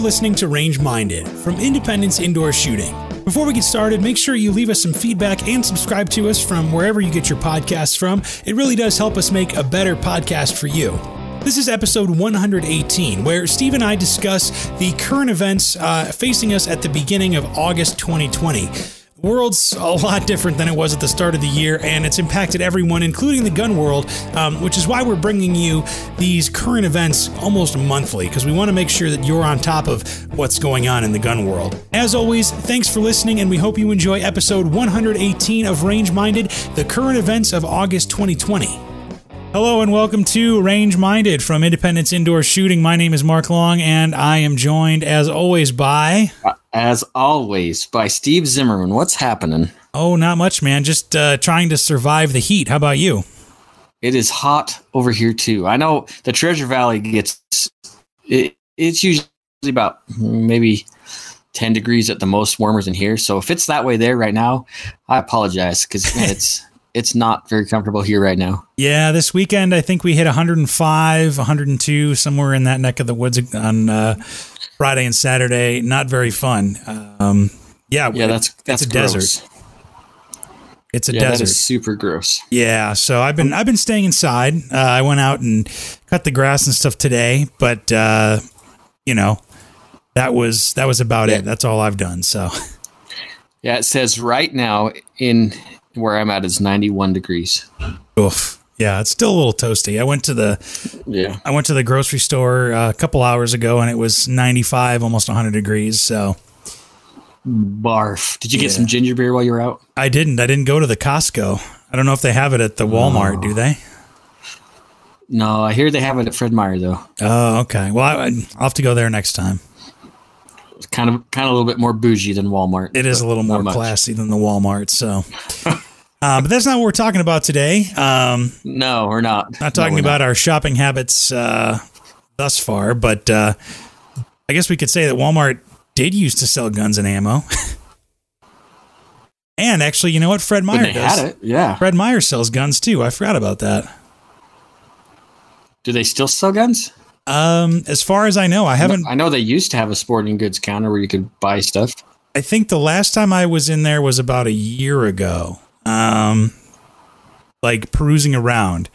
listening to Range Minded from Independence Indoor Shooting. Before we get started, make sure you leave us some feedback and subscribe to us from wherever you get your podcasts from. It really does help us make a better podcast for you. This is episode 118, where Steve and I discuss the current events facing us at the beginning of August 2020. The world's a lot different than it was at the start of the year, and it's impacted everyone, including the gun world, which is why we're bringing you these current events almost monthly, because we want to make sure that you're on top of what's going on in the gun world. As always, thanks for listening, and we hope you enjoy episode 118 of Range Minded, the current events of August 2020. Hello and welcome to Range Minded from Independence Indoor Shooting. My name is Mark Long, and I am joined, as always, by... As always, by Steve Zimmerman. What's happening? Oh, not much, man. Just trying to survive the heat. How about you? It is hot over here, too. I know the Treasure Valley it's usually about maybe 10 degrees at the most warmer than here. So if it's that way there right now, I apologize because it's not very comfortable here right now. Yeah, this weekend, I think we hit 105, 102, somewhere in that neck of the woods on Friday and Saturday. Not very fun. That's a gross. desert. It's a desert. That is super gross. Yeah, so I've been staying inside. I went out and cut the grass and stuff today, but that was about it. That's all I've done. So yeah, it says right now in where I'm at is 91 degrees. Oof. Yeah, it's still a little toasty. I went to the grocery store a couple hours ago, and it was 95, almost 100 degrees. So, barf. Did you get some ginger beer while you were out? I didn't. I didn't go to the Costco. I don't know if they have it at the Walmart. Do they? No, I hear they have it at Fred Meyer though. Oh, okay. Well, I'll have to go there next time. It's kind of a little bit more bougie than Walmart. It is a little more classy than the Walmart. So. But that's not what we're talking about today. No, we're not. Not talking about our shopping habits thus far, but I guess we could say that Walmart did used to sell guns and ammo. And actually, you know what? Fred Meyer does. Had it, yeah. Fred Meyer sells guns too. I forgot about that. Do they still sell guns? As far as I know, I haven't. I know they used to have a sporting goods counter where you could buy stuff. I think the last time I was in there was about a year ago. Like perusing around,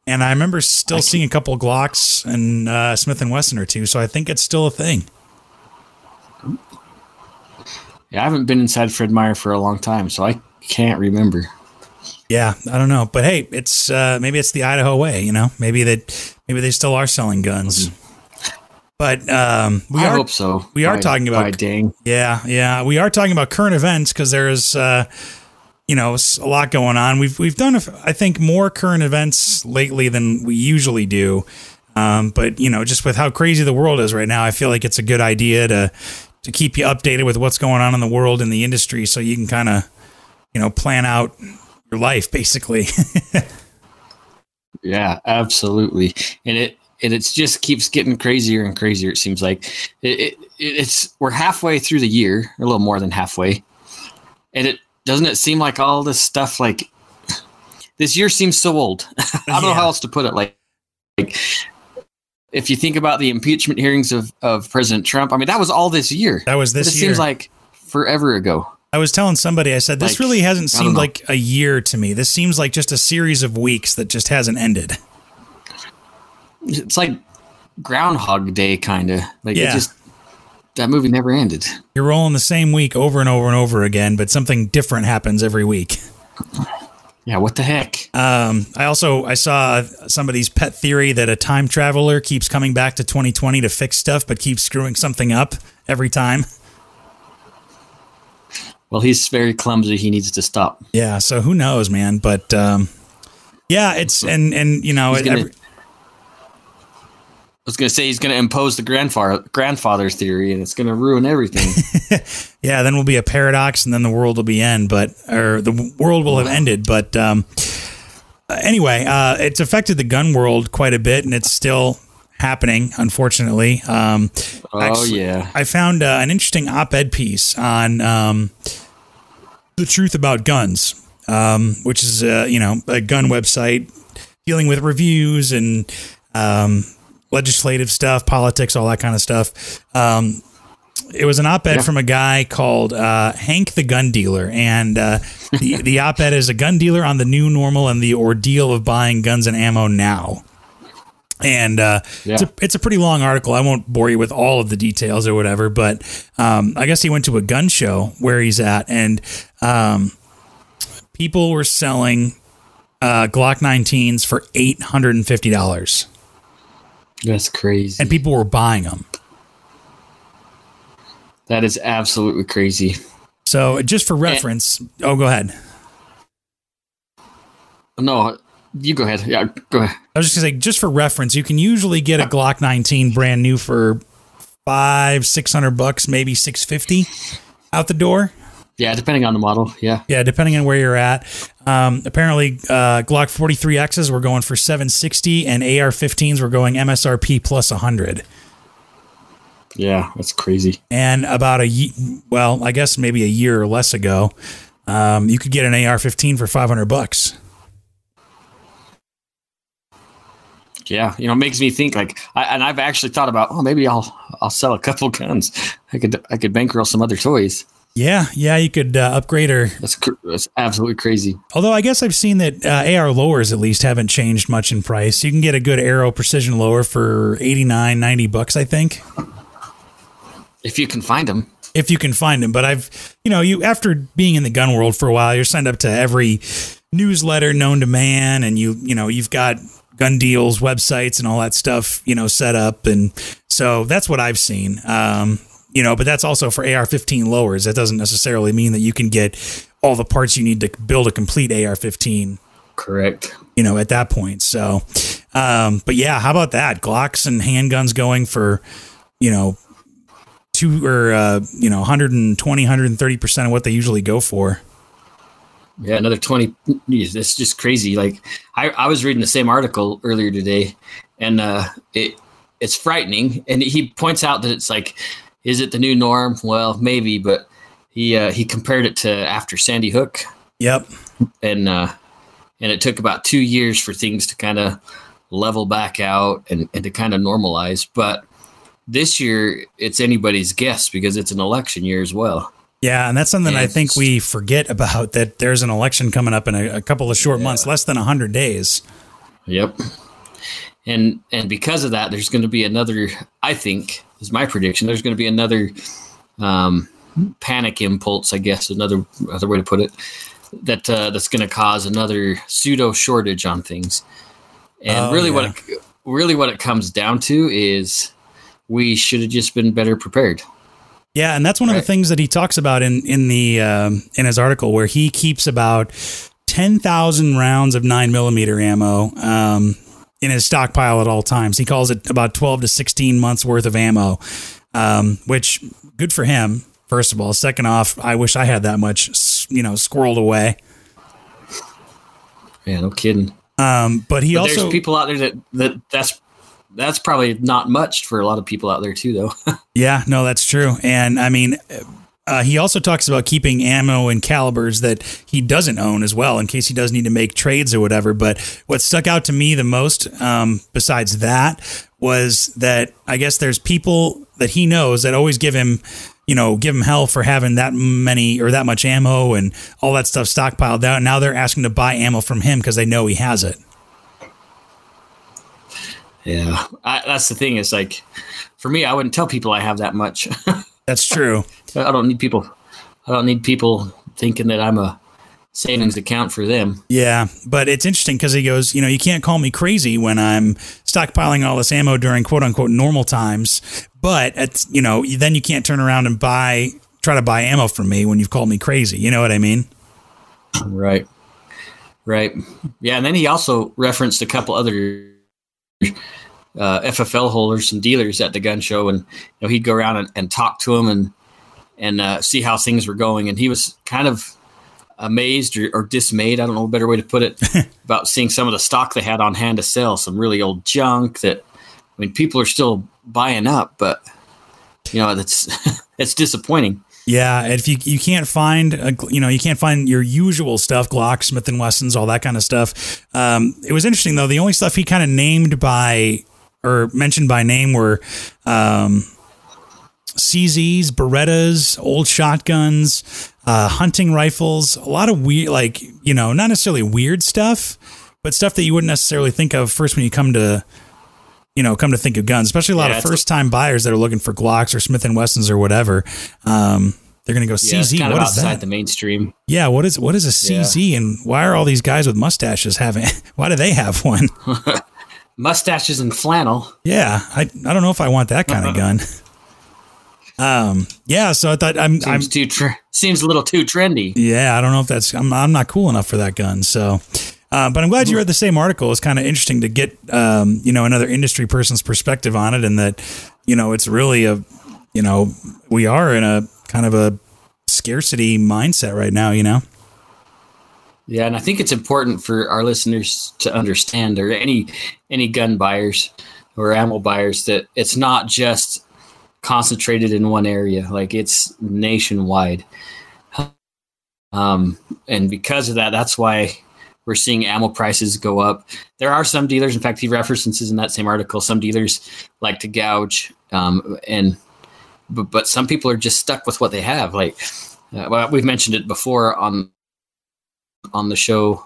and I remember still seeing a couple of Glocks and Smith & Wesson or two, so I think it's still a thing. Yeah, I haven't been inside Fred Meyer for a long time, so I can't remember. Yeah, I don't know, but hey, it's maybe it's the Idaho way, maybe they still are selling guns. But I hope so. We are talking about yeah, we are talking about current events because there's a lot going on. We've done, I think, more current events lately than we usually do. But just with how crazy the world is right now, I feel like it's a good idea to keep you updated with what's going on in the world and the industry, so you can kind of, plan out your life, basically. Yeah, absolutely. And it just keeps getting crazier and crazier. It seems like we're halfway through the year, a little more than halfway, and doesn't it seem like all this stuff, like this year seems so old? I don't know how else to put it. Like if you think about the impeachment hearings of President Trump, I mean, that was all this year. That was this year. It seems like forever ago. I was telling somebody, I said, this really hasn't seemed like a year to me. This seems like just a series of weeks that just hasn't ended. It's like Groundhog Day, kind of. Like that movie never ended. You're rolling the same week over and over and over again, but something different happens every week. Yeah, what the heck? I saw somebody's pet theory that a time traveler keeps coming back to 2020 to fix stuff, but keeps screwing something up every time. Well, he's very clumsy. He needs to stop. Yeah, so who knows, man? But it's I was going to say he's going to impose the grandfather's theory, and it's going to ruin everything. Yeah, then we'll be a paradox, and then the world will be the world will have ended. But anyway, it's affected the gun world quite a bit, and it's still happening, unfortunately. I found an interesting op-ed piece on the truth about guns, which is a gun website dealing with reviews and legislative stuff, politics, all that kind of stuff. It was an op-ed from a guy called Hank the Gun Dealer, and the op-ed is a gun dealer on the new normal and the ordeal of buying guns and ammo now. And it's a pretty long article. I won't bore you with all of the details or whatever, but I guess he went to a gun show where he's at, and people were selling Glock 19s for $850. That's crazy. And people were buying them. That is absolutely crazy. So just for reference, go ahead. No, you go ahead. Yeah, go ahead. I was just going to say, just for reference, you can usually get a Glock 19 brand new for $500-600, maybe $650 out the door. Yeah, depending on the model. Yeah. Yeah, depending on where you're at. Apparently, Glock 43Xs were going for $760, and AR-15s were going MSRP plus $100. Yeah, that's crazy. And about I guess maybe a year or less ago, you could get an AR-15 for $500. Yeah, it makes me think and I've actually thought about, maybe I'll sell a couple guns. I could bankroll some other toys. Yeah, you could upgrade her. That's absolutely crazy. Although I guess I've seen that AR lowers at least haven't changed much in price. You can get a good Arrow precision lower for $89-90, I think. If you can find them. If you can find them. But you after being in the gun world for a while, you're signed up to every newsletter known to man, and you've got gun deals, websites, and all that stuff, set up. And so that's what I've seen. But that's also for AR-15 lowers. That doesn't necessarily mean that you can get all the parts you need to build a complete AR-15. Correct. At that point. So, but yeah, how about that? Glocks and handguns going for, 120-130% of what they usually go for. Yeah, another 20. It's just crazy. Like I was reading the same article earlier today, and it's frightening. And he points out that it's like, is it the new norm? Well, maybe, but he compared it to after Sandy Hook. Yep. And it took about 2 years for things to kind of level back out and to kind of normalize. But this year, it's anybody's guess because it's an election year as well. Yeah, and that's something I think we forget about, that there's an election coming up in a couple of short months, less than 100 days. Yep. And because of that, there's going to be another, I think, is my prediction, there's going to be another panic impulse, I guess, another way to put it, that's going to cause another pseudo shortage on things. And what it comes down to is we should have just been better prepared. Yeah, and that's one of the things that he talks about in his article, where he keeps about 10,000 rounds of 9mm ammo in his stockpile at all times. He calls it about 12 to 16 months worth of ammo, which good for him. First of all, second off, I wish I had that much, squirreled away. Yeah, no kidding. But also, there's people out there that's probably not much for a lot of people out there too, though. Yeah, no, that's true. And I mean, he also talks about keeping ammo and calibers that he doesn't own as well, in case he does need to make trades or whatever. But what stuck out to me the most, besides that, was that I guess there's people that he knows that always give him hell for having that many or that much ammo and all that stuff stockpiled out. Now they're asking to buy ammo from him because they know he has it. Yeah, that's the thing. Is like, for me, I wouldn't tell people I have that much. That's true. I don't need people thinking that I'm a savings account for them. Yeah, but it's interesting because he goes, you can't call me crazy when I'm stockpiling all this ammo during quote unquote normal times. But then you can't turn around and try to buy ammo from me when you've called me crazy. You know what I mean? Right. Yeah, and then he also referenced a couple other FFL holders, some dealers at the gun show, and he'd go around and talk to them and see how things were going, and he was kind of amazed or dismayed, I don't know a better way to put it, about seeing some of the stock they had on hand to sell, some really old junk that, people are still buying up, but that's it's disappointing. Yeah, if you can't find you can't find your usual stuff, Glock, Smith & Wessons, all that kind of stuff. It was interesting though. The only stuff he kind of named by or mentioned by name were CZs, Berettas, old shotguns, hunting rifles, a lot of weird, like, you know, not necessarily weird stuff, but stuff that you wouldn't necessarily think of first when you come to think of guns, especially a lot of first-time buyers that are looking for Glocks or Smith & Wessons or whatever. They're going to go, CZ, it's kind what of is outside that? the mainstream. Yeah, what is a CZ, and why are all these guys with mustaches why do they have one? Mustaches and flannel. Yeah, I don't know if I want that kind of gun. Yeah, so I thought seems a little too trendy. Yeah, I don't know if I'm not cool enough for that gun. So, but I'm glad you read the same article. It's kind of interesting to get another industry person's perspective on it, and that it's really we are in a kind of a scarcity mindset right now. Yeah, and I think it's important for our listeners to understand, or any gun buyers or ammo buyers, that it's not just concentrated in one area. Like, it's nationwide. And because of that, that's why we're seeing ammo prices go up. There are some dealers, in fact, he references in that same article, some dealers like to gouge, but some people are just stuck with what they have. Like, we've mentioned it before on the show.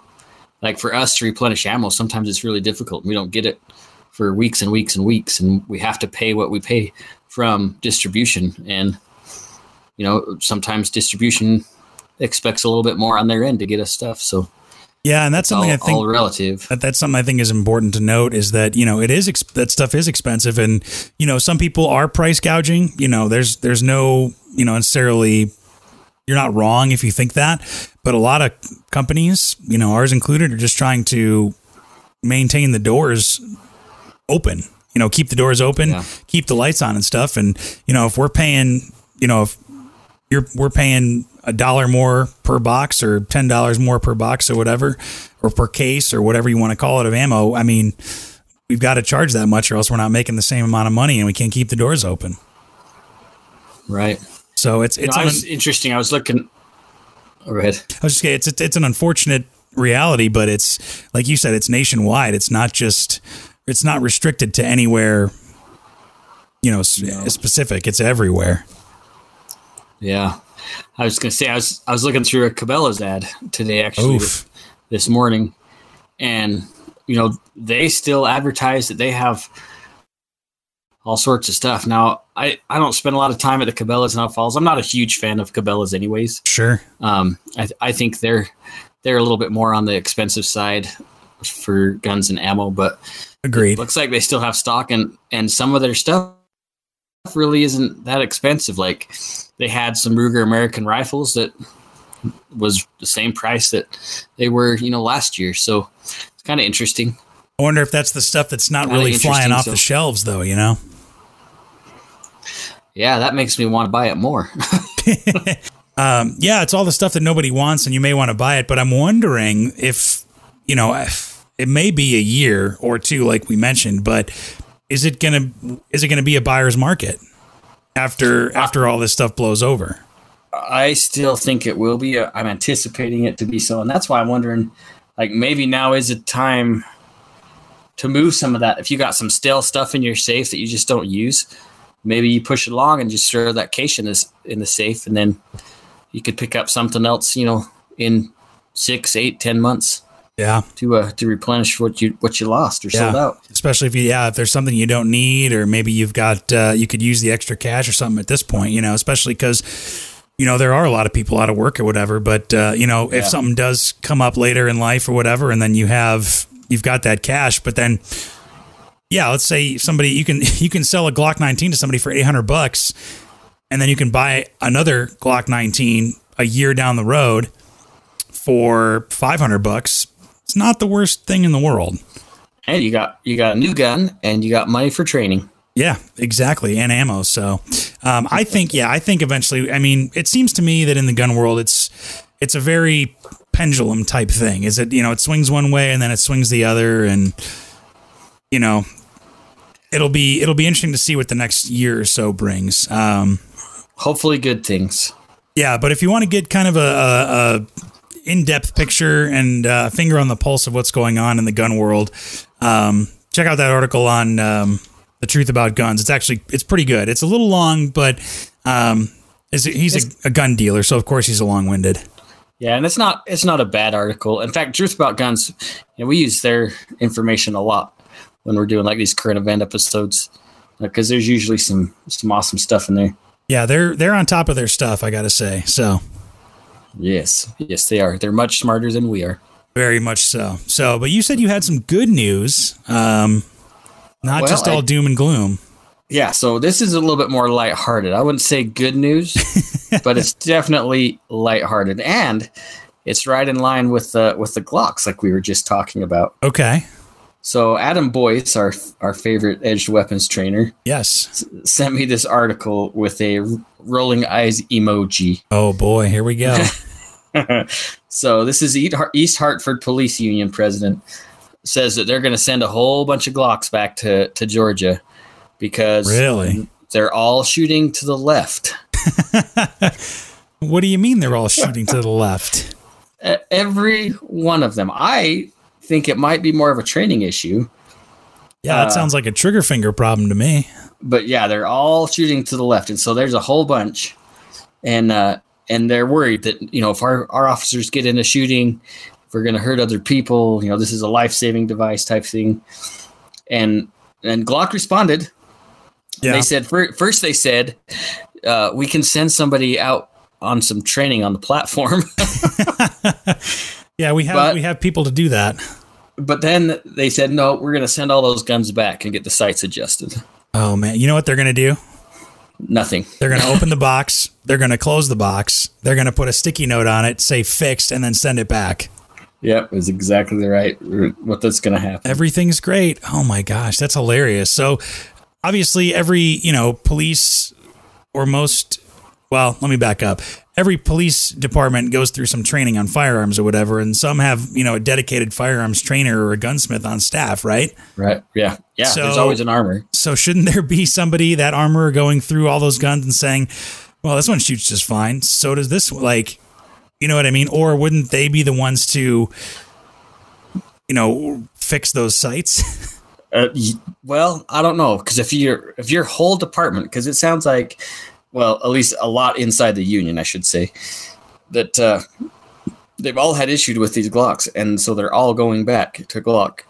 Like, for us to replenish ammo, sometimes it's really difficult. We don't get it for weeks and weeks and weeks, and we have to pay what we pay from distribution. And sometimes distribution expects a little bit more on their end to get us stuff. So yeah, and that's something I think all relative. That's something I think is important to note, is that that stuff is expensive, and some people are price gouging. There's no necessarily, you're not wrong if you think that, but a lot of companies, ours included, are just trying to maintain the doors open. Keep the doors open, keep the lights on and stuff. And if we're paying, if we're paying $1 more per box, or $10 more per box, or whatever, or per case, or whatever you want to call it, of ammo, I mean, we've got to charge that much, or else we're not making the same amount of money, and we can't keep the doors open. Right. So it's interesting. I was looking. Go ahead. I was just saying, it's an unfortunate reality, but it's like you said, it's nationwide. It's not restricted to anywhere, specific. It's everywhere. Yeah. I was going to say, I was looking through a Cabela's ad today, actually, this morning, and they still advertise that they have all sorts of stuff. Now, I don't spend a lot of time at the Cabela's in Elk Falls. I'm not a huge fan of Cabela's anyways. Sure. I think they're a little bit more on the expensive side for guns and ammo, but agreed. It looks like they still have stock, and some of their stuff really isn't that expensive. Like, they had some Ruger American rifles that was the same price that they were, last year. So it's kind of interesting. I wonder if that's the stuff that's not really flying off the shelves, though, Yeah, that makes me want to buy it more. Yeah, it's all the stuff that nobody wants, and you may want to buy it. But I'm wondering if, it may be a year or two, like we mentioned, but is it gonna be a buyer's market after all this stuff blows over? I still think it will be. I'm anticipating it to be so, and that's why I'm wondering, like, maybe now is a time to move some of that. If you got some stale stuff in your safe that you just don't use, maybe you push it along and just throw that case in the safe, and then you could pick up something else, in 6, 8, 10 months. Yeah. To replenish what you lost or sold out. Especially if there's something you don't need, or maybe you've got, you could use the extra cash or something at this point, especially because, there are a lot of people out of work or whatever, but, if something does come up later in life or whatever, and then you've got that cash, but then, let's say somebody, you can sell a Glock 19 to somebody for $800, and then you can buy another Glock 19 a year down the road for $500. It's not the worst thing in the world. And you got a new gun, and you got money for training. Yeah, exactly. And ammo. So, I think eventually, I mean, it seems to me that in the gun world, it's a very pendulum type thing. Is it, it swings one way and then it swings the other, and, it'll be interesting to see what the next year or so brings. Hopefully good things. Yeah. But if you want to get kind of a in-depth picture and finger on the pulse of what's going on in the gun world, check out that article on The Truth About Guns. It's pretty good. It's a little long, but he's a gun dealer, so of course he's long-winded. Yeah, and it's not a bad article. In fact, Truth About Guns, we use their information a lot when we're doing like these current event episodes, because there's usually some awesome stuff in there. Yeah, they're on top of their stuff, I gotta say. So yes, they are. They're much smarter than we are. Very much so. But you said you had some good news, not just all doom and gloom. Yeah, so this is a little bit more lighthearted. I wouldn't say good news, but it's definitely lighthearted, and it's right in line with the Glocks, like we were just talking about. Okay. So Adam Boyce, our favorite edged weapons trainer, yes, sent me this article with a rolling eyes emoji. Oh boy, here we go. So this is East Hartford Police Union president says that they're going to send a whole bunch of Glocks back to Georgia. Because they're all shooting to the left. What do you mean they're all shooting to the left? Every one of them. I think it might be more of a training issue. Yeah, that sounds like a trigger finger problem to me. But yeah, they're all shooting to the left. And so there's a whole bunch. And they're worried that, if our officers get in a shooting, if we're going to hurt other people, this is a life-saving device type thing. And Glock responded. Yeah. They said first they said we can send somebody out on some training on the platform. Yeah, we have people to do that. But then they said no, we're going to send all those guns back and get the sights adjusted. Oh man, you know what they're going to do? Nothing. They're going to open the box. They're going to close the box. They're going to put a sticky note on it, say fixed, and then send it back. Yep, is exactly right. What that's going to happen. Everything's great. Oh my gosh, that's hilarious. So obviously every, police or let me back up. Every police department goes through some training on firearms or whatever, and some have, a dedicated firearms trainer or a gunsmith on staff, right? Right. Yeah. Yeah. So, there's always an armor. So shouldn't there be somebody, that armorer, going through all those guns and saying, well, this one shoots just fine. So does this, you know what I mean? Or wouldn't they be the ones to, fix those sights? Well, I don't know, because if your whole department, because it sounds like, well, at least a lot inside the union, I should say, that they've all had issues with these Glocks, and so they're all going back to Glock.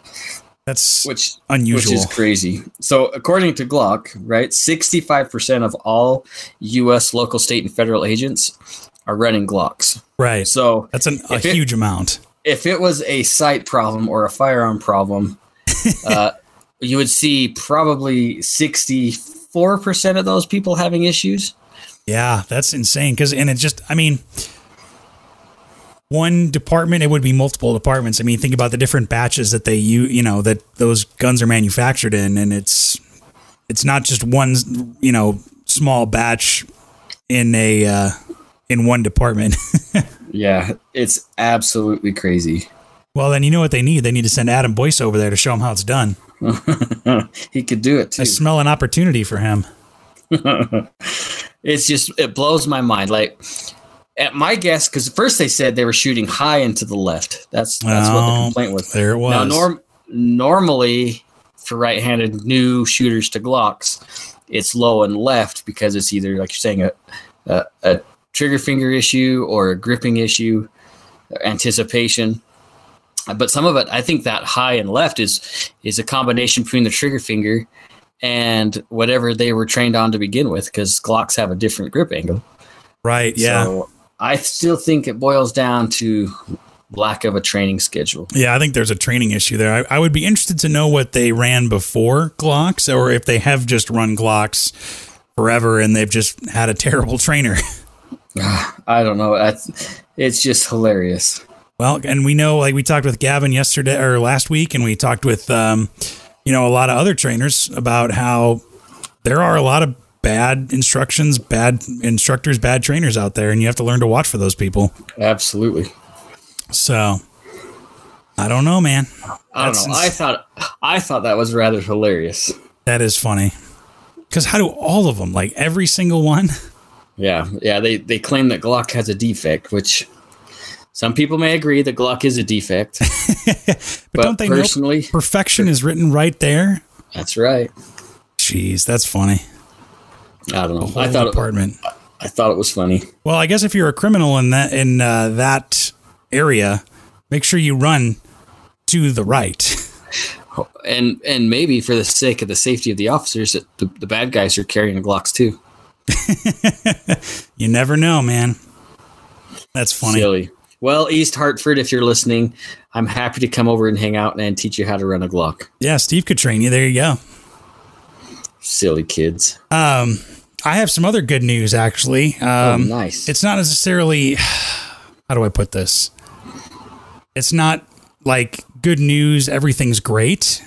That's unusual. Which is crazy. So according to Glock, right, 65% of all U.S. local, state, and federal agents are running Glocks. Right. So that's a huge amount. If it was a sight problem or a firearm problem, you would see probably 64% of those people having issues. Yeah, that's insane. One department, it would be multiple departments. I mean, think about the different batches that that those guns are manufactured in, and it's not just one, small batch in one department. Yeah, it's absolutely crazy. Well, then you know what they need? They need to send Adam Boyce over there to show them how it's done. He could do it too. I smell an opportunity for him. It blows my mind. Like, at my guess, because first they said they were shooting high and to the left. That's what the complaint was. There it was. Now, normally for right-handed new shooters to Glocks, it's low and left because it's either, like you're saying, a trigger finger issue or a gripping issue, anticipation. But some of it, I think that high and left is a combination between the trigger finger and whatever they were trained on to begin with, because Glocks have a different grip angle. Right, yeah. So I still think it boils down to lack of a training schedule. Yeah, I think there's a training issue there. I would be interested to know what they ran before Glocks, or if they have just run Glocks forever and they've just had a terrible trainer. I don't know. It's just hilarious. Well, and we know, like we talked with Gavin yesterday or last week, and we talked with, a lot of other trainers about how there are a lot of bad instructors, bad trainers out there, and you have to learn to watch for those people. Absolutely. So, I don't know, man. I don't know. I thought that was rather hilarious. That is funny. Because how do all of them, like every single one? Yeah. They claim that Glock has a defect, which some people may agree that Glock is a defect. but don't they personally know perfection is written right there? That's right. jeez, that's funny. I don't know. I thought it was funny. Well, I guess if you're a criminal in that area, make sure you run to the right. And maybe for the sake of the safety of the officers, that the bad guys are carrying Glocks too. You never know, man. That's funny. Silly. Well, East Hartford, if you're listening, I'm happy to come over and hang out and teach you how to run a Glock. Yeah, Steve could train you. There you go. Silly kids. I have some other good news, actually. Nice. It's not necessarily, how do I put this? It's not like good news, everything's great.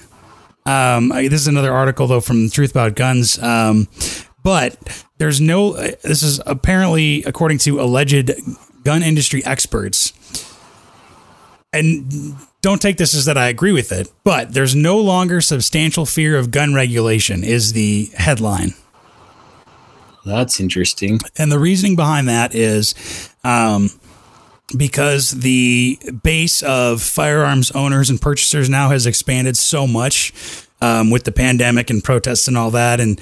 This is another article, though, from Truth About Guns. But there's this is apparently, according to alleged gun industry experts, and don't take this as that I agree with it, but there's no longer substantial fear of gun regulation is the headline. That's interesting. And the reasoning behind that is because the base of firearms owners and purchasers now has expanded so much with the pandemic and protests and all that. And,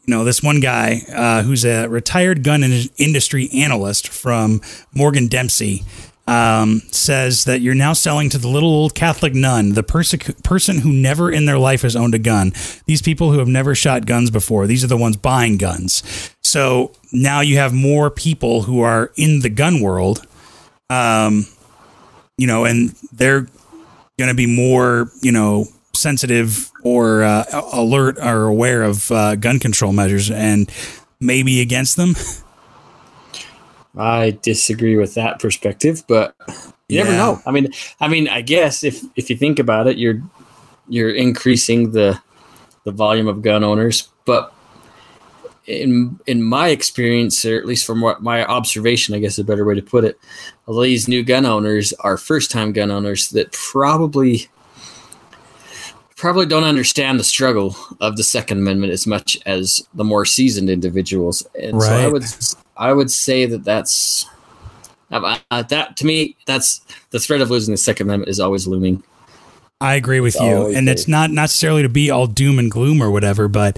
this one guy who's a retired gun industry analyst from Morgan Dempsey says that you're now selling to the little old Catholic nun, the person who never in their life has owned a gun. These people who have never shot guns before, these are the ones buying guns. So now you have more people who are in the gun world, and they're going to be more, sensitive or alert or aware of gun control measures and maybe against them. I disagree with that perspective, but you never know. I mean, I guess if you think about it, you're increasing the volume of gun owners, but in my experience, or at least from what my observation, I guess is a better way to put it, a lot of these new gun owners are first-time gun owners that probably don't understand the struggle of the Second Amendment as much as the more seasoned individuals. And right. So I would say that's that to me, that's the threat of losing the Second Amendment is always looming. I agree with you. And it's not necessarily to be all doom and gloom or whatever, but,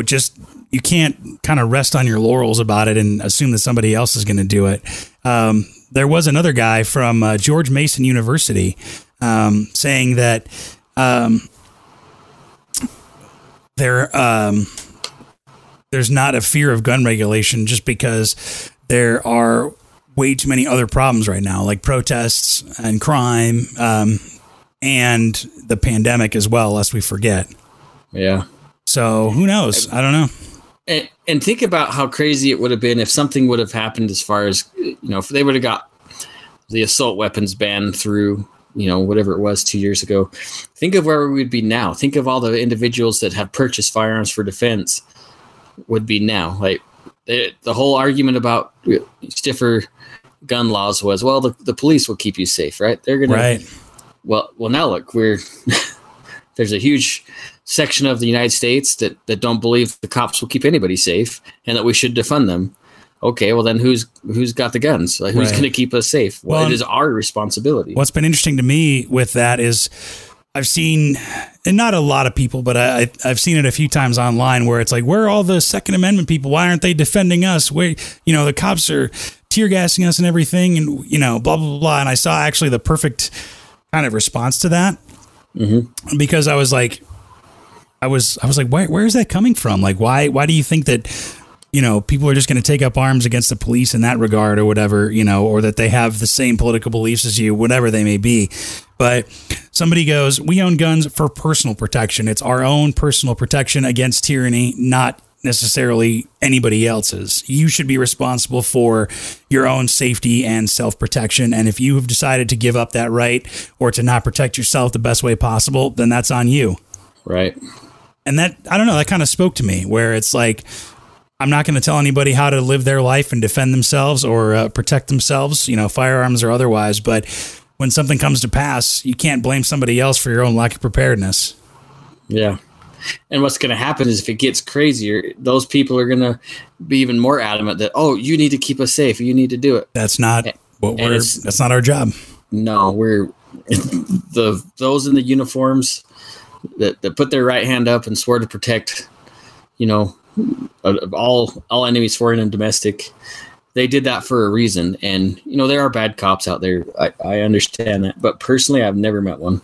just you can't kind of rest on your laurels about it and assume that somebody else is going to do it. There was another guy from George Mason University saying that there's not a fear of gun regulation just because there are way too many other problems right now, like protests and crime, and the pandemic as well, lest we forget. Yeah. So who knows? I don't know. And think about how crazy it would have been if something would have happened as far as, if they would have got the assault weapons ban through, whatever it was 2 years ago. Think of where we'd be now. Think of all the individuals that have purchased firearms for defense would be now. Like the whole argument about stiffer gun laws was, well, the police will keep you safe, right? They're going right. to, well, now look, there's a huge section of the United States that don't believe the cops will keep anybody safe and that we should defund them. Okay, well then who's got the guns? Like, who's going to keep us safe? Well, it is our responsibility. What's been interesting to me with that is I've seen, and not a lot of people, but I've seen it a few times online where it's like, where are all the Second Amendment people? Why aren't they defending us? The cops are tear gassing us and everything, and blah blah blah. And I saw actually the perfect kind of response to that, because I was like, where is that coming from? Like, why do you think that people are just going to take up arms against the police in that regard or whatever, or that they have the same political beliefs as you, whatever they may be. But somebody goes, we own guns for personal protection. It's our own personal protection against tyranny, not necessarily anybody else's. You should be responsible for your own safety and self-protection. And if you have decided to give up that right or to not protect yourself the best way possible, then that's on you. Right. And that, I don't know, that kind of spoke to me, where it's like, I'm not going to tell anybody how to live their life and defend themselves or protect themselves, firearms or otherwise. But when something comes to pass, you can't blame somebody else for your own lack of preparedness. Yeah. And what's going to happen is if it gets crazier, those people are going to be even more adamant that, oh, you need to keep us safe. You need to do it. That's not that's not our job. No, those in the uniforms that put their right hand up and swore to protect, all enemies, foreign and domestic. They did that for a reason. And, there are bad cops out there. I understand that. But personally, I've never met one.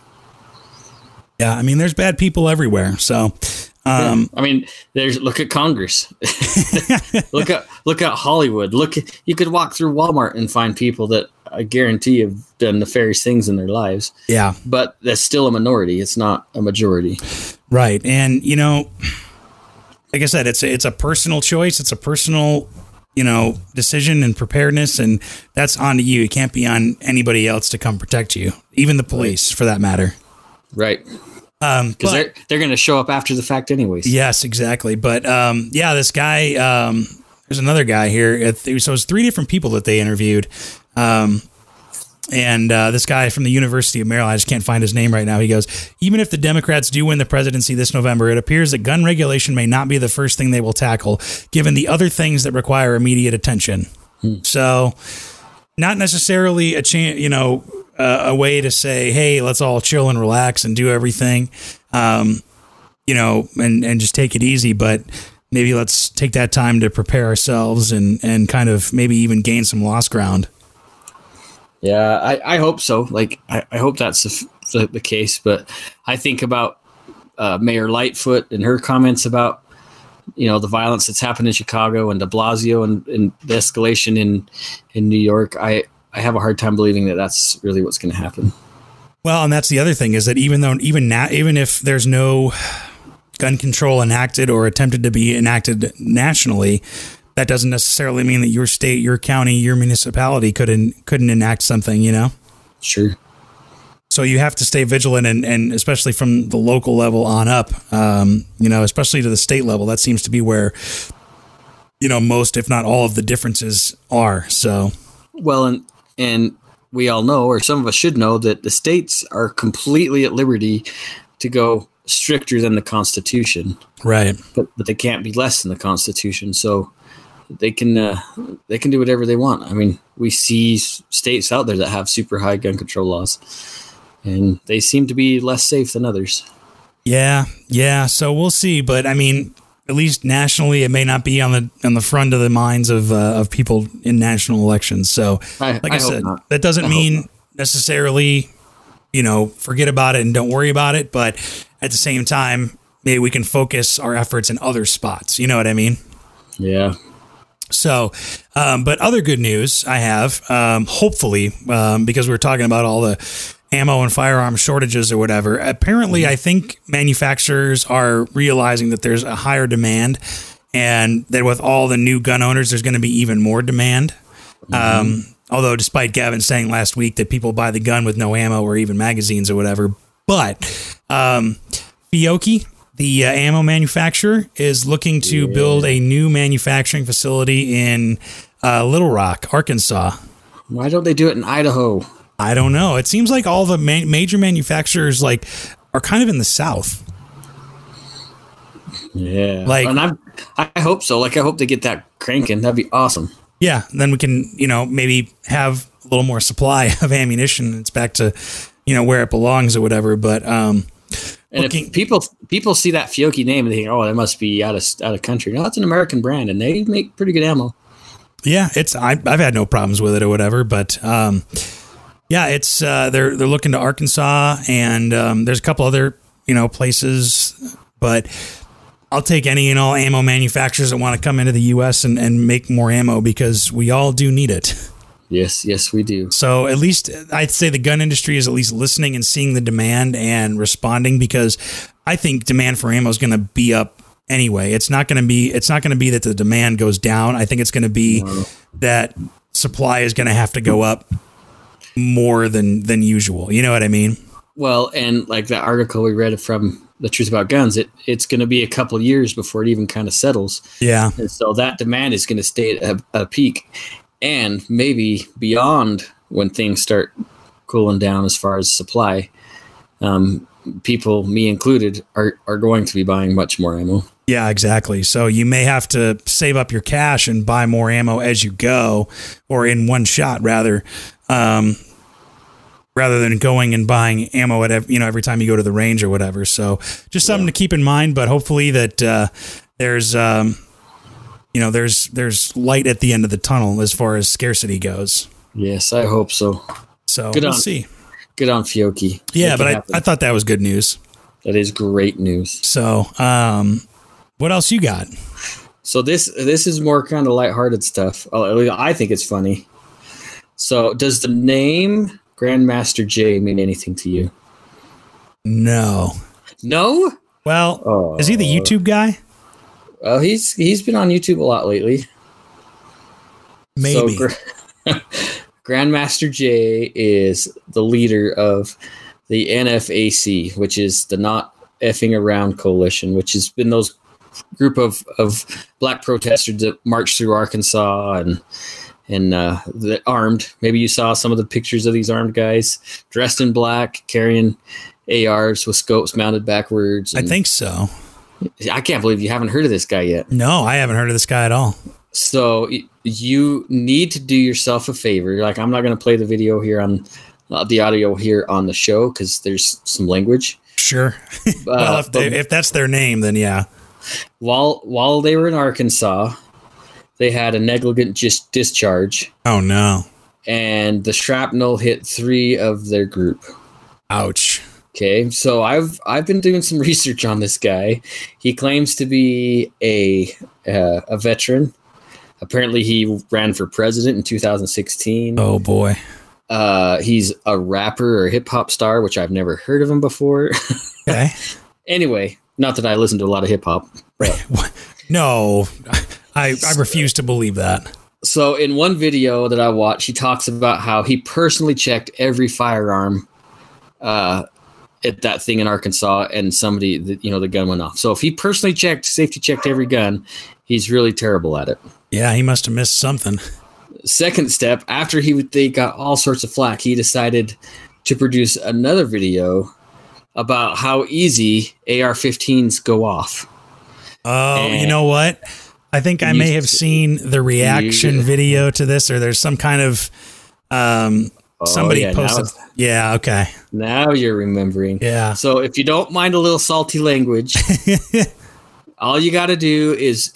Yeah, I mean, there's bad people everywhere. So, look at Congress. look at Hollywood. You could walk through Walmart and find people that I guarantee have done nefarious things in their lives. Yeah. But that's still a minority. It's not a majority. Right. And, like I said, it's a personal choice. It's a personal, decision and preparedness. And that's on to you. It can't be on anybody else to come protect you, even the police for that matter. Right. Because they're going to show up after the fact anyways. Yes, exactly. But this guy, there's another guy here. So it's 3 different people that they interviewed. And this guy from the University of Maryland, I just can't find his name right now. He goes, even if the Democrats do win the presidency this November, it appears that gun regulation may not be the first thing they will tackle, given the other things that require immediate attention. So not necessarily a way to say, hey, let's all chill and relax and do everything, and just take it easy. But maybe let's take that time to prepare ourselves and kind of maybe even gain some lost ground. Yeah, I hope so. Like, I hope that's the case. But I think about Mayor Lightfoot and her comments about, the violence that's happened in Chicago and de Blasio and the escalation in New York. I have a hard time believing that that's really what's going to happen. Well, and that's the other thing is that even if there's no gun control enacted or attempted to be enacted nationally, that doesn't necessarily mean that your state, your county, your municipality couldn't enact something, Sure. So you have to stay vigilant and especially from the local level on up, especially to the state level. That seems to be where, most, if not all of the differences are. So. Well, and we all know, or some of us should know, that the states are completely at liberty to go stricter than the Constitution. Right. But they can't be less than the Constitution. So they can do whatever they want. I mean, we see states out there that have super high gun control laws, and they seem to be less safe than others. Yeah. So we'll see. But I mean, at least nationally, it may not be on the front of the minds of people in national elections. So, like I said, that doesn't mean necessarily, forget about it and don't worry about it. But at the same time, maybe we can focus our efforts in other spots. You know what I mean? Yeah. So, but other good news I have, hopefully, because we're talking about all the ammo and firearm shortages or whatever. Apparently, I think manufacturers are realizing that there's a higher demand and that with all the new gun owners, there's going to be even more demand. Although despite Gavin saying last week that people buy the gun with no ammo or even magazines or whatever. But Fiocchi, the ammo manufacturer, is looking to build a new manufacturing facility in Little Rock, Arkansas. Why don't they do it in Idaho? I don't know. It seems like all the major manufacturers are kind of in the South. Yeah. And I hope so. I hope they get that cranking. That'd be awesome. Yeah. Then we can, maybe have a little more supply of ammunition. It's back to, where it belongs or whatever. But, and if people see that Fiocchi name and they think, oh, that must be out of country. No, it's an American brand and they make pretty good ammo. Yeah. I've had no problems with it or whatever, but, yeah, it's they're looking to Arkansas and there's a couple other places, but I'll take any and all ammo manufacturers that want to come into the U.S. and make more ammo because we all do need it. Yes, we do. So at least I'd say the gun industry is at least listening and seeing the demand and responding because I think demand for ammo is going to be up anyway. It's not going to be that the demand goes down. I think it's going to be that supply is going to have to go up more than usual. You know what I mean? Well, and like that article we read from The Truth About Guns, it's going to be a couple of years before it even kind of settles. Yeah. And so that demand is going to stay at a peak and maybe beyond when things start cooling down as far as supply. People, me included, are going to be buying much more ammo. Yeah, exactly. So you may have to save up your cash and buy more ammo as you go, or in one shot rather. rather than going and buying ammo at every time you go to the range or whatever. So just something to keep in mind. But hopefully that there's there's light at the end of the tunnel as far as scarcity goes. Yes, I hope so. So we'll see. Good on Fiocchi. Yeah, but I thought that was good news. That is great news. So what else you got? So this is more kind of lighthearted stuff. I think it's funny. So does the name Grandmaster J mean anything to you? No. No? Well, is he the YouTube guy? Well, he's been on YouTube a lot lately. Maybe. So, Grandmaster J is the leader of the NFAC, which is the Not Effing Around Coalition, which has been those group of black protesters that marched through Arkansas and the armed. Maybe you saw some of the pictures of these armed guys dressed in black, carrying ARs with scopes mounted backwards. I think so. I can't believe you haven't heard of this guy yet. No, I haven't heard of this guy at all. So you need to do yourself a favor. Like, I'm not going to play the video here on the audio here on the show because there's some language. Sure. Well, if that's their name, then yeah. While they were in Arkansas, they had a negligent discharge. Oh no! And the shrapnel hit 3 of their group. Ouch. Okay, so I've been doing some research on this guy. He claims to be a veteran. Apparently, he ran for president in 2016. Oh boy. He's a rapper or hip hop star, which I've never heard of him before. Okay. Anyway, not that I listen to a lot of hip hop. No, I refuse to believe that. So in one video that I watched, he talks about how he personally checked every firearm at that thing in Arkansas, and the gun went off. So if he personally safety checked every gun, he's really terrible at it. Yeah, he must have missed something. Second step, after they got all sorts of flack, he decided to produce another video about how easy AR-15s go off. Oh, and you know what? I think I may have seen the reaction video to this, or there's some kind of somebody posted. Yeah, okay. Now you're remembering. Yeah. So if you don't mind a little salty language, all you got to do is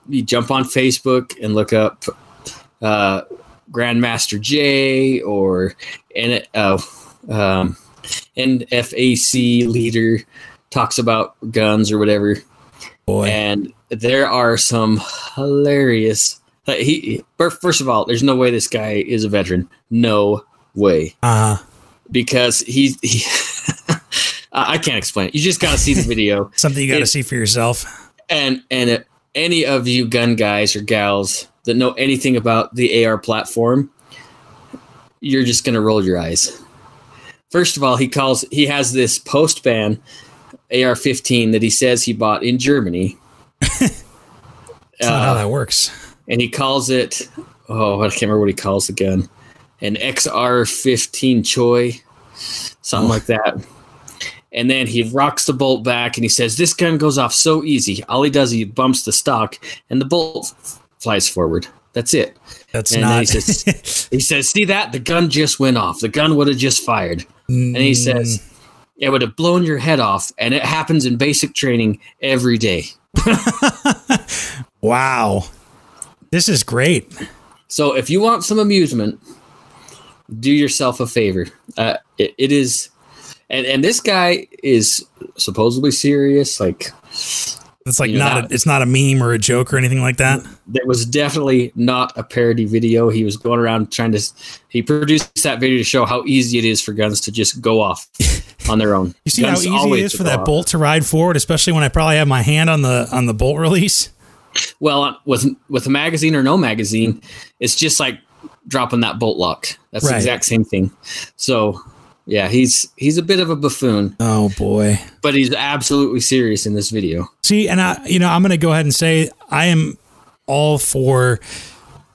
you jump on Facebook and look up Grandmaster J or NFAC leader talks about guns or whatever. Boy. And there are some hilarious. First of all, there's no way this guy is a veteran. No way. Because he I can't explain it. You just got to see the video. Something you got to see for yourself. And any of you gun guys or gals that know anything about the AR platform, you're just going to roll your eyes. First of all, he has this post-ban AR-15 that he says he bought in Germany. That's not how that works. And he calls it, I can't remember what he calls the gun, an XR-15 Choi, something like that. And then he rocks the bolt back and he says, this gun goes off so easy. All he does, he bumps the stock and the bolt flies forward. That's it. He says, see that? The gun just went off. The gun would have just fired. And he says, it would have blown your head off. And it happens in basic training every day. Wow. This is great. So if you want some amusement, do yourself a favor. It is, and this guy is supposedly serious. Like, it's like it's not a meme or a joke or anything like that. That was definitely not a parody video. He was going around he produced that video to show how easy it is for guns to just go off on their own. You see guns how easy it is for that bolt to ride forward, especially when I probably have my hand on the bolt release. Well, with a magazine or no magazine, it's just like dropping that bolt lock. That's right. The exact same thing. So yeah, he's a bit of a buffoon. Oh boy. But he's absolutely serious in this video. See, and I'm going to go ahead and say I am all for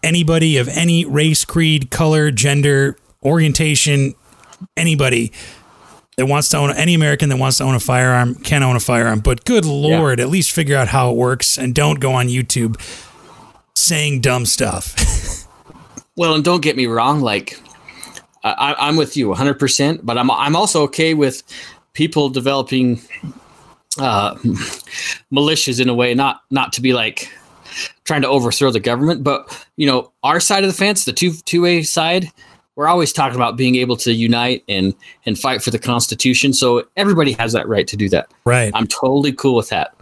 anybody of any race, creed, color, gender, orientation, anybody that wants to own, any American that wants to own a firearm can own a firearm. But good Lord, at least figure out how it works and don't go on YouTube saying dumb stuff. Well, and don't get me wrong, like, I'm with you 100%, but I'm also okay with people developing militias in a way, not to be like trying to overthrow the government, but our side of the fence, the two-way side, we're always talking about being able to unite and fight for the Constitution. So everybody has that right to do that. Right. I'm totally cool with that.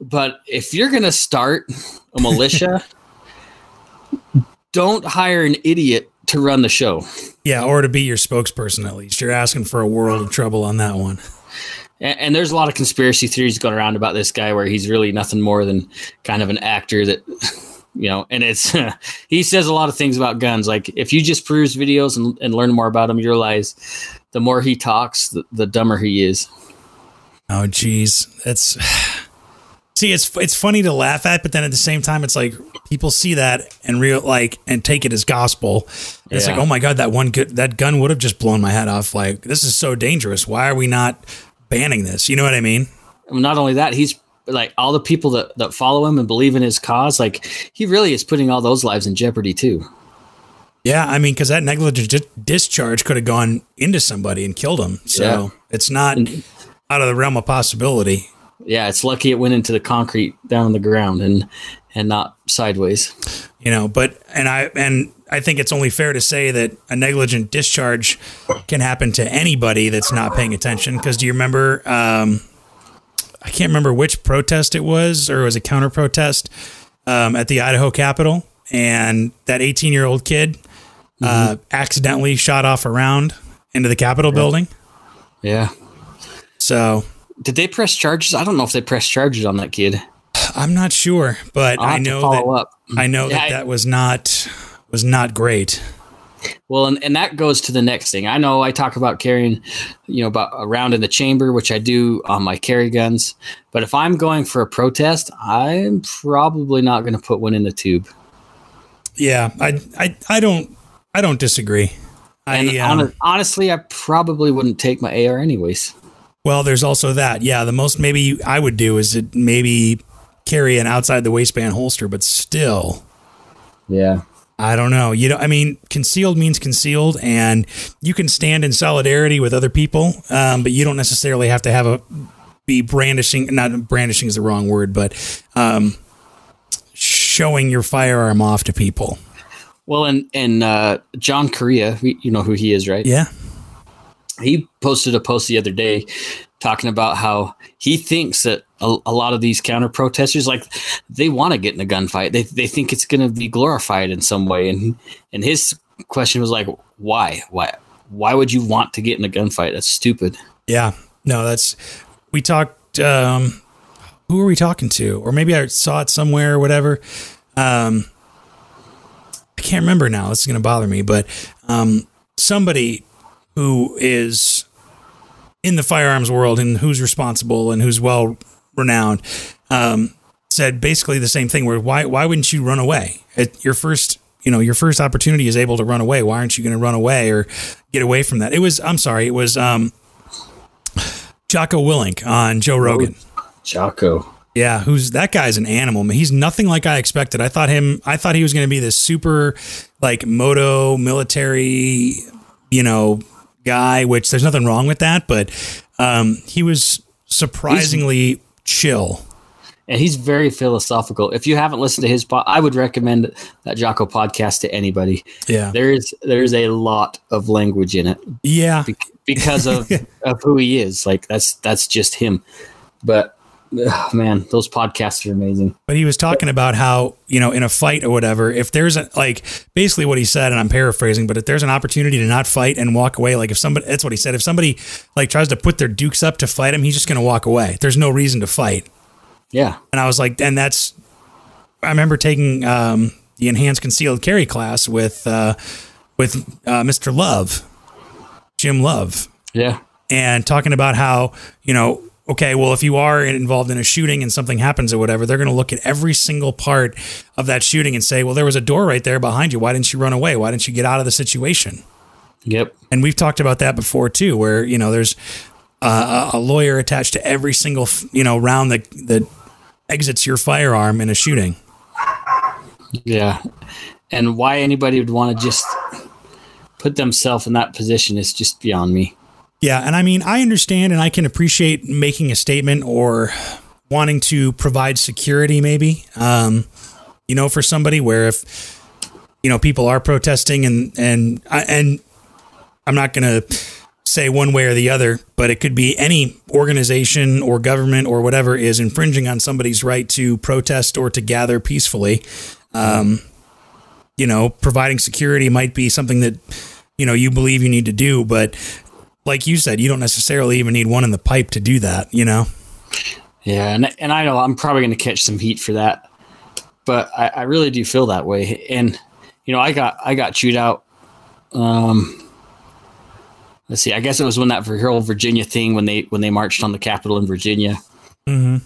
But if you're going to start a militia, don't hire an idiot to run the show. Yeah, or to be your spokesperson, at least. You're asking for a world of trouble on that one. And there's a lot of conspiracy theories going around about this guy where he's really nothing more than kind of an actor that, and it's he says a lot of things about guns. Like, if you just peruse videos and learn more about him, you realize the more he talks, the dumber he is. Oh, geez. See, it's funny to laugh at, but then at the same time, it's like people see that and and take it as gospel. It's like, oh my God, that gun would have just blown my head off. Like, this is so dangerous. Why are we not banning this? You know what I mean? Not only that, he's like, all the people that follow him and believe in his cause, like, he really is putting all those lives in jeopardy too. Yeah, I mean, because that negligent discharge could have gone into somebody and killed him. So it's not out of the realm of possibility. Yeah, it's lucky it went into the concrete down on the ground and not sideways. But I think it's only fair to say that a negligent discharge can happen to anybody that's not paying attention. Because do you remember? I can't remember which protest it was, or it was a counter protest at the Idaho Capitol, and that 18-year-old kid accidentally shot off a round into the Capitol building. Yeah. So. Did they press charges? I don't know if they pressed charges on that kid. I'm not sure, but I know that was not great. Well, and that goes to the next thing. I know I talk about carrying, about a round in the chamber, which I do on my carry guns. But if I'm going for a protest, I'm probably not going to put one in the tube. Yeah, I don't disagree. Honestly, I probably wouldn't take my AR anyways. Well, there's also that. Yeah, the most maybe I would do is maybe carry an outside the waistband holster, but still. Yeah. I don't know. I mean, concealed means concealed, and you can stand in solidarity with other people, but you don't necessarily have to be brandishing. Not brandishing is the wrong word, but showing your firearm off to people. Well, and John Correa, you know who he is, right? Yeah. He posted a post the other day talking about how he thinks that a lot of these counter protesters, like, they want to get in a gunfight. They think it's going to be glorified in some way. And his question was like, why would you want to get in a gunfight? That's stupid. Yeah, no, we talked, who were we talking to? Or maybe I saw it somewhere or whatever. I can't remember now. This is going to bother me, but somebody who is in the firearms world and who's responsible and who's well renowned, said basically the same thing. Where why wouldn't you run away at your first opportunity is able to run away? Why aren't you going to run away or get away from that? It was Jocko Willink on Joe Rogan. Jocko. Yeah, that guy's an animal. He's nothing like I expected. I thought he was going to be this super like moto military, guy, which there's nothing wrong with that, but he was surprisingly chill. And he's very philosophical. If you haven't listened to his I would recommend that Jocko podcast to anybody. Yeah. There's a lot of language in it. Yeah. Because of who he is. Like, that's just him. But man, those podcasts are amazing. But he was talking about how, in a fight or whatever, if there's basically what he said, and I'm paraphrasing, but if there's an opportunity to not fight and walk away, like that's what he said. If somebody tries to put their dukes up to fight him, he's just going to walk away. There's no reason to fight. Yeah. And I was like, I remember taking the enhanced concealed carry class with Mr. Love, Jim Love. Yeah. And talking about how, okay, well, if you are involved in a shooting and something happens or whatever, they're going to look at every single part of that shooting and say, well, there was a door right there behind you. Why didn't you run away? Why didn't you get out of the situation? Yep. And we've talked about that before, too, where, there's a lawyer attached to every single, round that exits your firearm in a shooting. Yeah. And why anybody would want to just put themselves in that position is just beyond me. Yeah, and I mean, I understand and I can appreciate making a statement or wanting to provide security, maybe, for somebody where if, people are protesting and I'm not going to say one way or the other, but it could be any organization or government or whatever is infringing on somebody's right to protest or to gather peacefully. Providing security might be something that, you believe you need to do, but like you said, you don't necessarily even need one in the pipe to do that, Yeah. And I know I'm probably going to catch some heat for that, but I really do feel that way. And, I got chewed out. Let's see. I guess it was when that whole Virginia thing, when they marched on the Capitol in Virginia, and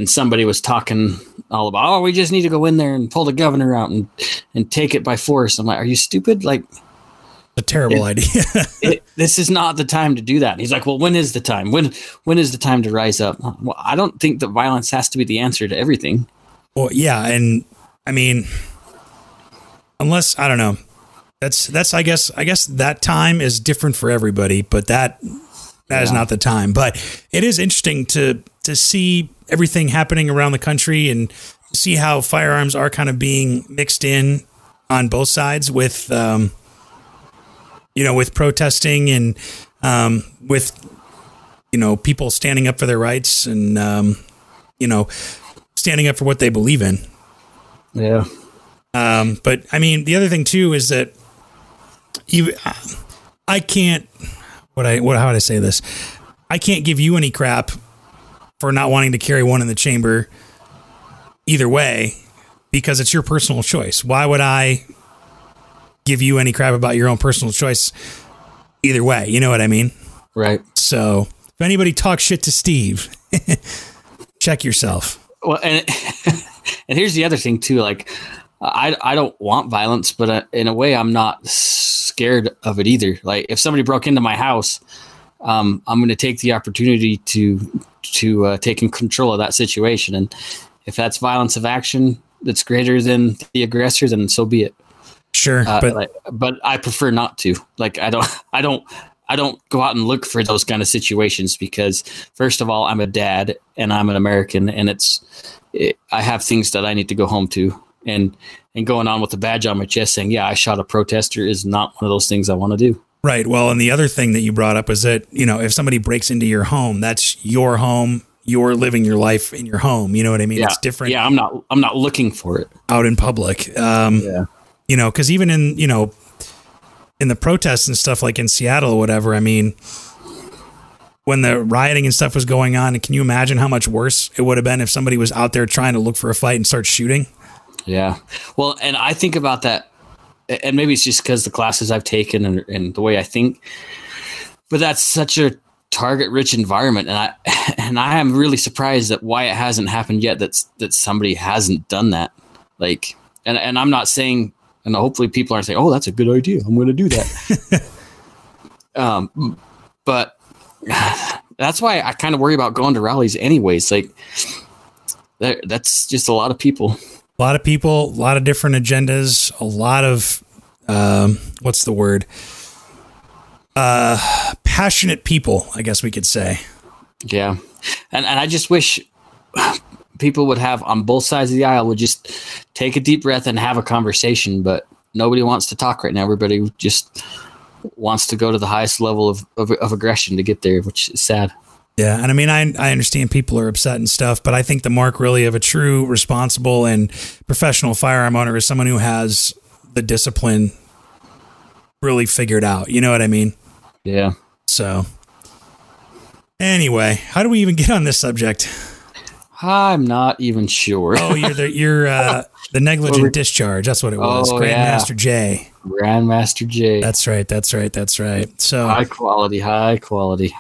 somebody was talking all about, we just need to go in there and pull the governor out and take it by force. I'm like, are you stupid? Like, a terrible idea. This is not the time to do that. And he's like, well, when is the time? When is the time to rise up? Well, I don't think that violence has to be the answer to everything. Well, yeah, and I mean, unless I don't know. That's I guess that time is different for everybody, but that is not the time. But it is interesting to see everything happening around the country and see how firearms are kind of being mixed in on both sides with with protesting and with people standing up for their rights and standing up for what they believe in. Yeah. But I mean, the other thing too is that I can't. How would I say this? I can't give you any crap for not wanting to carry one in the chamber either way, because it's your personal choice. Why would I give you any crap about your own personal choice either way? You know what I mean? Right. So if anybody talks shit to Steve, check yourself. Well, and here's the other thing too. Like, I don't want violence, but in a way, I'm not scared of it either. Like, if somebody broke into my house, I'm going to take the opportunity to take in control of that situation. And if that's violence of action that's greater than the aggressor, then so be it. Sure, but I prefer not to. Like, I don't go out and look for those kind of situations because, first of all, I'm a dad and I'm an American, and I have things that I need to go home to. And going on with a badge on my chest saying, yeah, I shot a protester is not one of those things I want to do. Right. Well, and the other thing that you brought up is that, if somebody breaks into your home, that's your home. You're living your life in your home. You know what I mean? Yeah. It's different. Yeah, I'm not looking for it out in public. Yeah. Because even in the protests and stuff like in Seattle or whatever, I mean, when the rioting and stuff was going on, can you imagine how much worse it would have been if somebody was out there trying to look for a fight and start shooting? Yeah. Well, and I think about that, and maybe it's just because the classes I've taken and the way I think, but that's such a target-rich environment, and I am really surprised at why it hasn't happened yet. That somebody hasn't done that. Like, and I'm not saying, and hopefully people aren't saying, "Oh, that's a good idea. I'm going to do that." But that's why I kind of worry about going to rallies, anyways. Like, that's just a lot of people. A lot of people, a lot of different agendas, a lot of, what's the word? Passionate people, I guess we could say. Yeah. And I just wish people would have, on both sides of the aisle, would just take a deep breath and have a conversation, but nobody wants to talk right now. Everybody just wants to go to the highest level of aggression to get there, which is sad. Yeah, and I mean, I understand people are upset and stuff, but I think the mark really of a true, responsible, and professional firearm owner is someone who has the discipline really figured out. You know what I mean? Yeah. So, anyway, how do we even get on this subject? I'm not even sure. Oh, you're the negligent discharge. That's what it was. Oh, Grandmaster J. Grandmaster J. That's right. So high quality.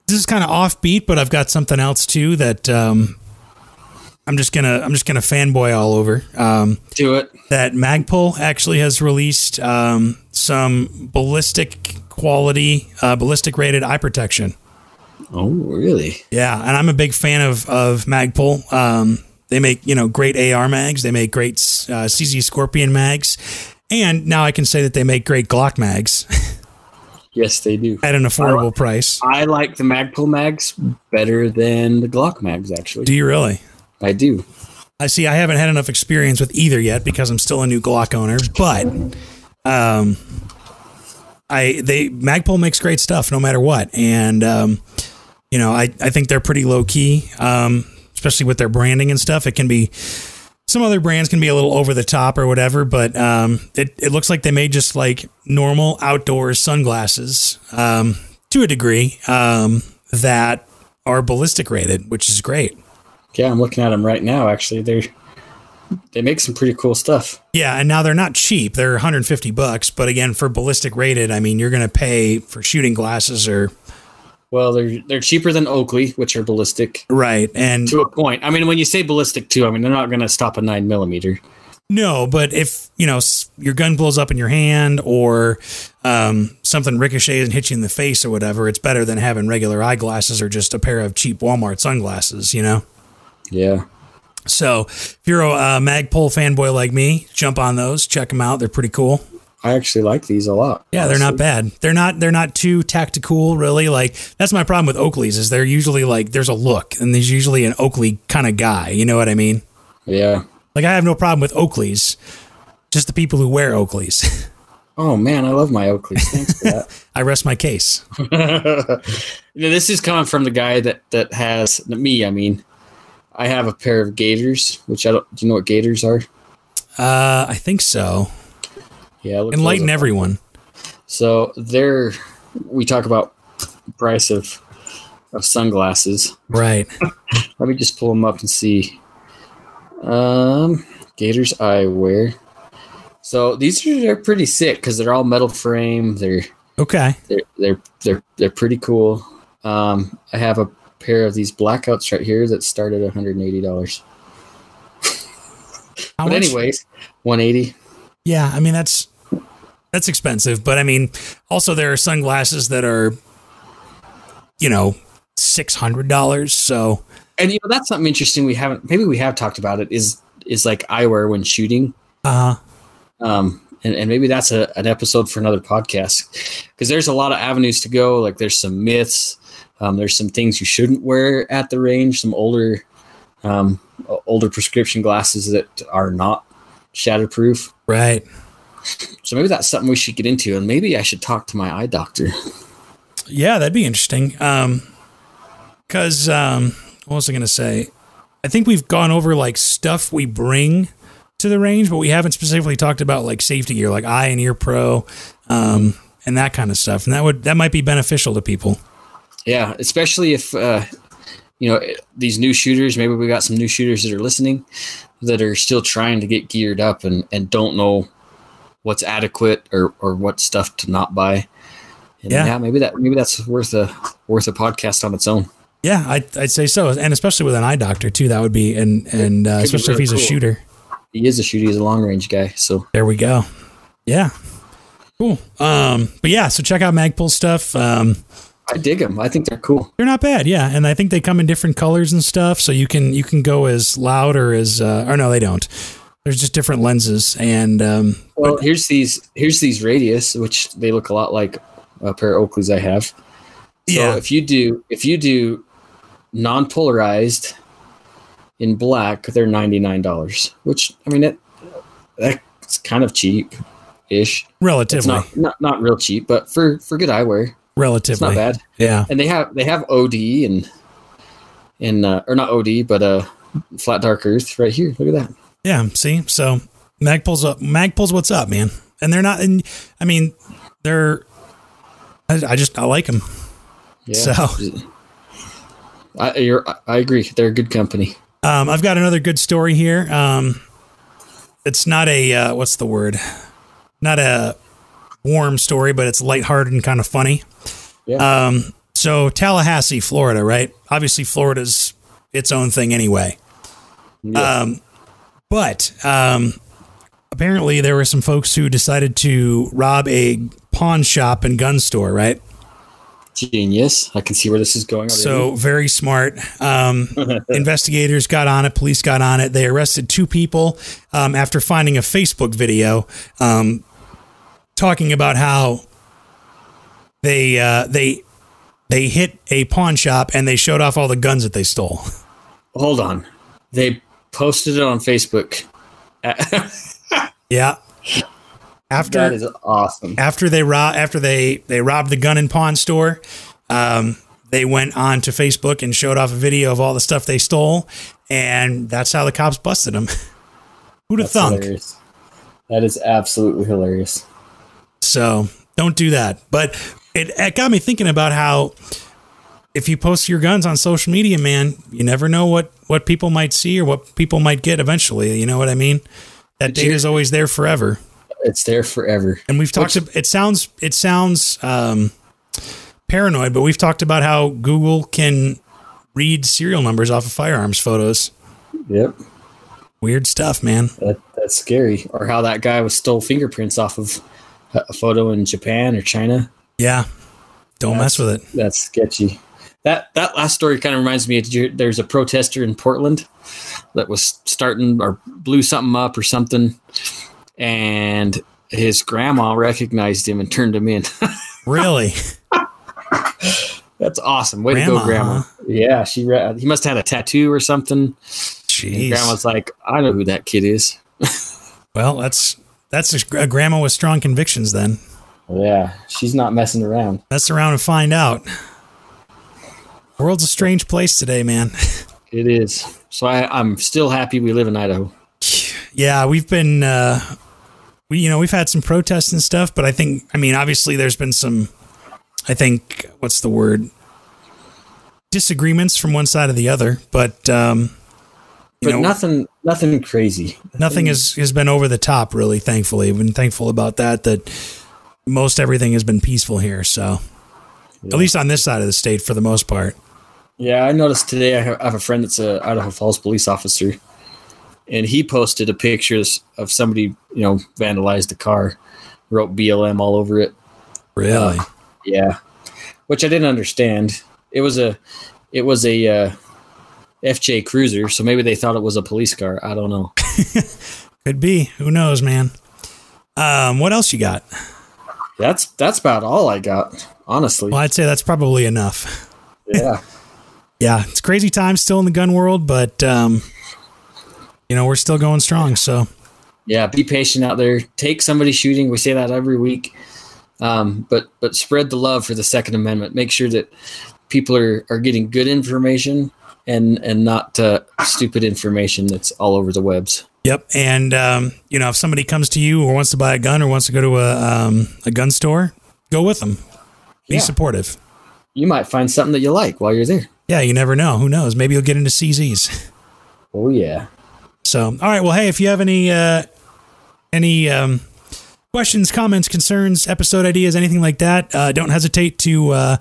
This is kind of offbeat, but I've got something else too that I'm just gonna fanboy all over. Do it. That Magpul actually has released some ballistic rated eye protection. Oh, really? Yeah, and I'm a big fan of Magpul. They make great AR mags. They make great CZ Scorpion mags, And now I can say that they make great Glock mags Yes, they do. at an affordable price. I like the Magpul mags better than the Glock mags, actually. Do you really? I do. I see. I haven't had enough experience with either yet because I'm still a new Glock owner, but Magpul makes great stuff no matter what. And, I think they're pretty low key, especially with their branding and stuff. It can be, some other brands can be a little over the top or whatever, but it looks like they made just like normal outdoor sunglasses to a degree that are ballistic rated, which is great. Yeah, I'm looking at them right now. Actually, they make some pretty cool stuff. Yeah, and now they're not cheap. They're $150, but again, for ballistic rated, I mean, you're going to pay for shooting glasses or. Well, they're cheaper than Oakley, which are ballistic, right? And to a point. I mean, when you say ballistic too, I mean they're not going to stop a 9mm. No, but if your gun blows up in your hand or something ricochets and hits you in the face or whatever, it's better than having regular eyeglasses or just a pair of cheap Walmart sunglasses. Yeah. So if you're a Magpul fanboy like me, jump on those, check them out. They're pretty cool. I actually like these a lot. Yeah, honestly. They're not bad. They're not too tactical, really. Like that's my problem with Oakleys is they're usually like there's a look, and there's usually an Oakley kind of guy. You know what I mean? Yeah. Like I have no problem with Oakleys, just the people who wear Oakleys. Oh man, I love my Oakleys. Thanks for that. I rest my case. This is coming from the guy that has me. I mean, I have a pair of Gators, which do you know what Gators are? I think so. Yeah, enlighten everyone. So we talk about price of sunglasses. Right. Let me just pull them up and see. Gators eyewear. So they're pretty sick because they're all metal frame. They're okay. They're pretty cool. I have a pair of these blackouts right here that start at $180. How but much? Anyways, $180. Yeah, I mean that's expensive, but I mean also there are sunglasses that are $600. So and that's something interesting we have talked about it is like eyewear when shooting. And maybe that's an episode for another podcast because there's a lot of avenues to go. Like there's some myths, there's some things you shouldn't wear at the range, some older prescription glasses that are not shatterproof. Right. So maybe that's something we should get into, and maybe I should talk to my eye doctor. Yeah, that'd be interesting. Because what was I going to say? I think we've gone over like stuff we bring to the range, but we haven't specifically talked about like safety gear, like eye and ear pro, and that kind of stuff. And that might be beneficial to people. Yeah, especially if these new shooters. Maybe we got some new shooters that are listening that are still trying to get geared up and don't know what's adequate or what stuff to not buy. And yeah, maybe that's worth a podcast on its own. Yeah, I'd say so, and especially with an eye doctor too. That would be and especially if he's cool. A shooter. He is a shooter. He's a long range guy. So there we go. Yeah, cool. But yeah, so check out Magpul stuff. I dig them. I think they're cool. They're not bad. Yeah, and I think they come in different colors and stuff, so you can go as loud or as or no, they don't. There's just different lenses and. Well, here's these Radius, which they look a lot like a pair of Oakleys I have. So yeah. If you do non-polarized in black, they're $99, which I mean that's kind of cheap-ish. Relatively. It's not real cheap, but for good eyewear, relatively, it's not bad. Yeah. And they have OD and or not OD, but flat dark earth right here. Look at that. Yeah. See, so Magpul's what's up, man. And they're not. And I mean, I like them. Yeah. So I agree. They're a good company. I've got another good story here. It's not a what's the word? Not a warm story, but it's lighthearted and kind of funny. Yeah. So Tallahassee, Florida, right? Obviously, Florida's its own thing anyway. Yeah. But apparently there were some folks who decided to rob a pawn shop and gun store, right? Genius. I can see where this is going already. So very smart. Investigators got on it. Police got on it. They arrested 2 people after finding a Facebook video talking about how they hit a pawn shop and they showed off all the guns that they stole. Hold on. They posted it on Facebook. Yeah. That is awesome. After they robbed the gun and pawn store, they went on to Facebook and showed off a video of all the stuff they stole, and that's how the cops busted them. Who'd have thunk? Hilarious. That is absolutely hilarious. So don't do that. But it got me thinking about how if you post your guns on social media, man, you never know what people might see or what people might get eventually. You know what I mean? That data is always there forever. It's there forever. And we've talked about, it sounds paranoid, but we've talked about how Google can read serial numbers off of firearms photos. Yep. Weird stuff, man. That's scary. Or how that guy stole fingerprints off of a photo in Japan or China. Yeah. Don't mess with it. That's sketchy. That last story kind of reminds me of, there's a protester in Portland that was starting or blew something up or something. And his grandma recognized him and turned him in. Really? That's awesome. Way to go, Grandma. Huh? Yeah, he must have had a tattoo or something. Jeez. And Grandma's like, I know who that kid is. Well, that's a grandma with strong convictions then. Yeah, she's not messing around. Mess around and find out. The world's a strange place today, man. It is. So I'm still happy we live in Idaho. Yeah, we've been... we've had some protests and stuff, but obviously there's been some, what's the word? Disagreements from one side or the other, but nothing crazy. Nothing has been over the top, really, thankfully. I've been thankful about that most everything has been peaceful here, so at least on this side of the state for the most part. Yeah, I noticed today I have a friend that's a Idaho Falls police officer. And he posted a picture of somebody, vandalized a car, wrote BLM all over it. Really? Yeah. Which I didn't understand. It was a FJ Cruiser, so maybe they thought it was a police car. I don't know. Could be. Who knows, man? What else you got? That's about all I got, honestly. Well, I'd say that's probably enough. Yeah. Yeah, it's crazy times still in the gun world, but we're still going strong, so. Yeah, be patient out there. Take somebody shooting. We say that every week. But spread the love for the Second Amendment. Make sure that people are getting good information and not stupid information that's all over the webs. Yep. And, if somebody comes to you or wants to buy a gun or wants to go to a gun store, go with them. Be supportive. You might find something that you like while you're there. Yeah, you never know. Who knows? Maybe you'll get into CZs. Oh, yeah. So, all right. Well, hey, if you have any questions, comments, concerns, episode ideas, anything like that, don't hesitate to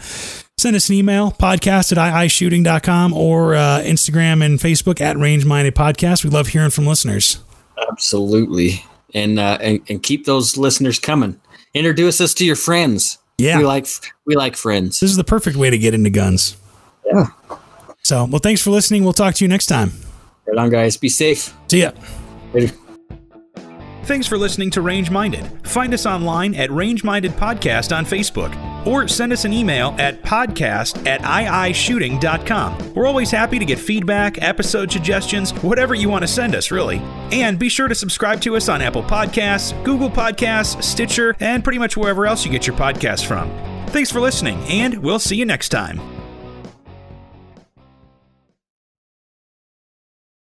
send us an email, podcast@iishooting.com, or Instagram and Facebook @Range-Minded Podcast. We love hearing from listeners. Absolutely. And keep those listeners coming. Introduce us to your friends. Yeah. We like friends. This is the perfect way to get into guns. Yeah. So, well, thanks for listening. We'll talk to you next time. Right on, guys. Be safe. See ya. Later. Thanks for listening to Range Minded. Find us online at Range Minded Podcast on Facebook, or send us an email at podcast@iishooting.com. We're always happy to get feedback, episode suggestions, whatever you want to send us, really. And be sure to subscribe to us on Apple Podcasts, Google Podcasts, Stitcher, and pretty much wherever else you get your podcasts from. Thanks for listening, and we'll see you next time.